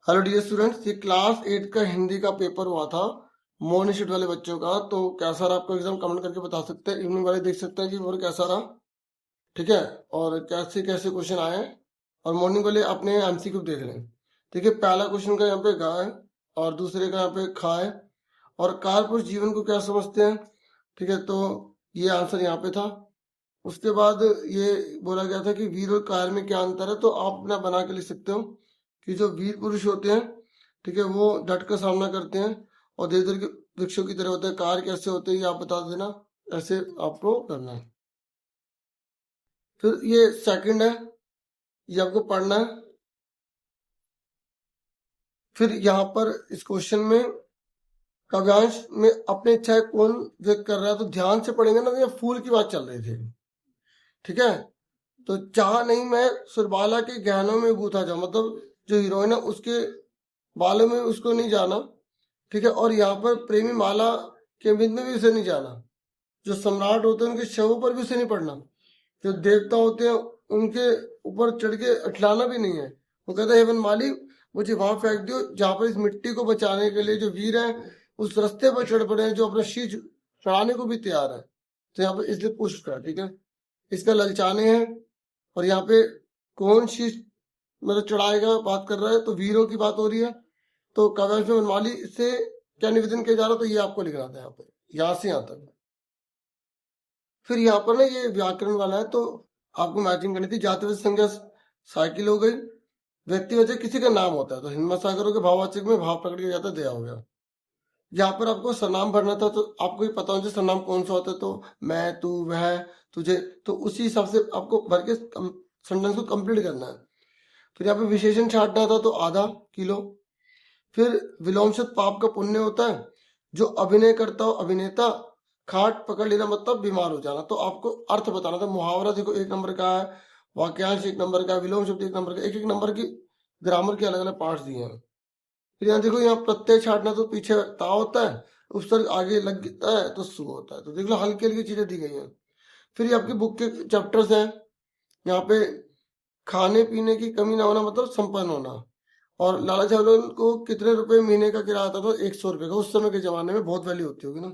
Hello dear students, ये class 8 का हिंदी का पेपर हुआ था मॉर्निंग शिफ्ट वाले बच्चों का। तो कैसा रहा आपको एग्जाम कमेंट करके बता सकते हैं। इवनिंग वाले देख सकते हैं कि वो कैसा रहा, ठीक है, और कैसे कैसे क्वेश्चन आए। और मॉर्निंग वाले अपने एमसीक्यू देख लें। ठीक है, पहला क्वेश्चन का यहाँ पे गाय और दूसरे का यहाँ पे खाए और कारपुरुष जीवन को क्या समझते हैं। ठीक है, तो ये आंसर यहाँ पे था। उसके बाद ये बोला गया था कि वीर और कायर में क्या अंतर है, तो आप अपना बना के लिख सकते हो कि जो वीर पुरुष होते हैं, ठीक है, वो डट कर सामना करते हैं और धीरे धीरे वृक्षों की तरह होते हैं। कार कैसे होते हैं ये आप बता देना, ऐसे आपको करना है। फिर ये सेकंड है, ये आपको पढ़ना है। फिर यहाँ पर इस क्वेश्चन में काव्यांश में अपनी इच्छाएं कौन व्यक्त कर रहा है, तो ध्यान से पढ़ेंगे ना, तो ये फूल की बात चल रही थी। ठीक है, तो चाह नहीं मैं सुरबाला के गहनों में गूथा जाऊं, मतलब जो हीरोइन है उसके बालों में उसको नहीं जाना। ठीक है, और यहाँ पर प्रेमी माला के बिंद में भी उसे नहीं जाना। जो सम्राट होते हैं उनके शवों पर भी उसे नहीं पड़ना। जो देवता होते हैं उनके ऊपर चढ़ के अठलाना भी नहीं है। वो कहता है हेवन माली, मुझे वहां फेंक दियो जहां पर इस मिट्टी को बचाने के लिए जो वीर है उस रास्ते पर चढ़ पड़े हैं, जो अपना शीश चढ़ाने को भी तैयार है। तो यहाँ पर इसलिए पुष्ट है। ठीक है, इसका ललचाने हैं। और यहाँ पे कौन शीश मतलब चढ़ाएगा बात कर रहा है, तो वीरों की बात हो रही है। तो काव्यांश में वनमाली से क्या निवेदन किया जा रहा है, तो ये आपको लिखना था यहाँ पे, यहाँ से यहाँ तक। फिर यहाँ पर ना ये व्याकरण वाला है, तो आपको मैचिंग करनी थी। जाति वचन संज्ञा साइकिल हो गई। व्यक्तिवाचक किसी का नाम होता है, तो हिम्मत सागर के भाववाचक में भाव प्रकट किया जाता है, दया हो गया। यहाँ पर आपको सरनाम भरना था, तो आपको ही पता होना सरनाम कौन सा होता है, तो मैं, तू, वह, तुझे, तो उसी हिसाब से आपको भर के सेंटेंस को कंप्लीट करना है। फिर यहाँ पे विशेषण छांटना था, तो आधा किलो। फिर विलोमशत पाप का पुण्य होता है। जो अभिनय करता हो अभिनेता, खाट पकड़ लेना मतलब बीमार हो जाना। तो आपको अर्थ बताना था। मुहावरा देखो 1 नंबर का है, वाक्यांश 1 नंबर का है, विलोम शब्द 1 नंबर का, एक एक नंबर की ग्रामर के अलग अलग पार्ट्स दिए हैं। फिर यहाँ देखो, यहाँ प्रत्यय छाटना, तो पीछे ता होता है, उपसर्ग आगे लग जाता है तो सु होता है। तो देख लो हल्की हल्की चीजें दी गई हैं। फिर ये आपकी बुक के चैप्टर्स हैं। यहाँ पे खाने पीने की कमी ना होना मतलब संपन्न होना। और लाला जालौन को कितने रुपए महीने का किराया आता था, 100 रुपए का। उस समय के जमाने में बहुत वैल्यू होती होगी ना।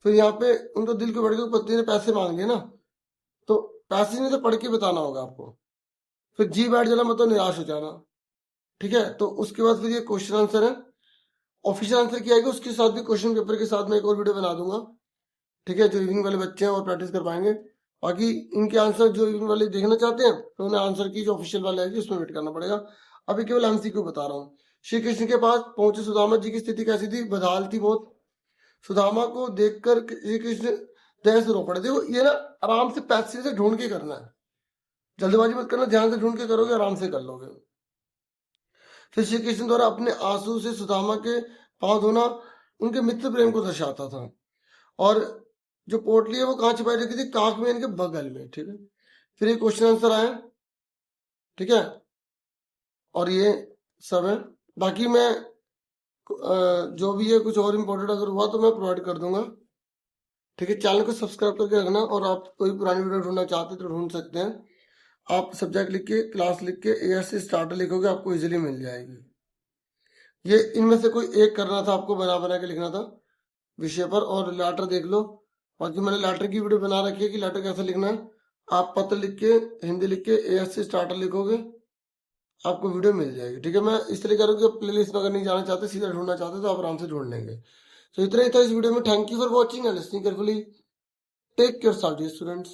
फिर यहाँ पे उनको दिल के बढ़ के पत्नी ने पैसे मांग लिए ना, तो पैसे नहीं तो पढ़ के बताना होगा आपको। फिर जी बैठ जाना मतलब निराश हो जाना। ठीक है, तो उसके बाद फिर ये क्वेश्चन आंसर है। ऑफिशियल आंसर क्या आएगा उसके साथ भी क्वेश्चन पेपर के साथ में एक और वीडियो बना दूंगा। ठीक है, जो इवनिंग वाले बच्चे हैं और प्रैक्टिस कर पाएंगे। बाकी इनके आंसर जो इवनिंग वाले देखना चाहते हैं तो उन्हें आंसर की जो ऑफिशियल वाले आएगी उसमें वेट करना पड़ेगा। अभी केवल एमसीक्यू बता रहा हूँ। श्री कृष्ण के पास पहुंचे सुदामा जी की स्थिति कैसी थी, बदहाल थी बहुत। सुदामा को देखकर श्री कृष्ण दया से रो पड़े। देखो ये ना आराम से पैसे से ढूंढ के करना है, जल्दबाजी मत करना, ध्यान से ढूंढ के करोगे आराम से कर लोगे। फिर श्री कृष्ण द्वारा अपने आंसू से सुदामा के पांव धोना उनके मित्र प्रेम को दर्शाता था। और जो पोटली है वो कहाँ छिपाई रखी थी, काख में, इनके बगल में। ठीक है, फिर ये क्वेश्चन आंसर आए। ठीक है, और ये सब है। बाकी मैं जो भी है कुछ और इम्पोर्टेंट अगर हुआ तो मैं प्रोवाइड कर दूंगा। ठीक है, चैनल को सब्सक्राइब करके रखना। और आप कोई पुरानी वीडियो ढूंढना चाहते तो ढूंढ सकते हैं। आप सब्जेक्ट लिख के क्लास लिख के AS स्टार्टर लिखोगे आपको इजीली मिल जाएगी। ये इनमें से कोई एक करना था आपको, बना बना के लिखना था विषय पर। और लेटर देख लो, बाकी मैंने लेटर की वीडियो बना रखी है कि लेटर कैसे लिखना है। आप पत्र लिख के हिंदी लिख के AS स्टार्टर लिखोगे आपको वीडियो मिल जाएगी। ठीक है, मैं इस तरह करूँ कि प्ले लिस्ट में अगर नहीं जाना चाहते सीधा ढूंढना चाहते तो आप आराम से ढूंढ लेंगे। तो इतना ही था इस वीडियो में। Thank you for watching and listening carefully. Take care students.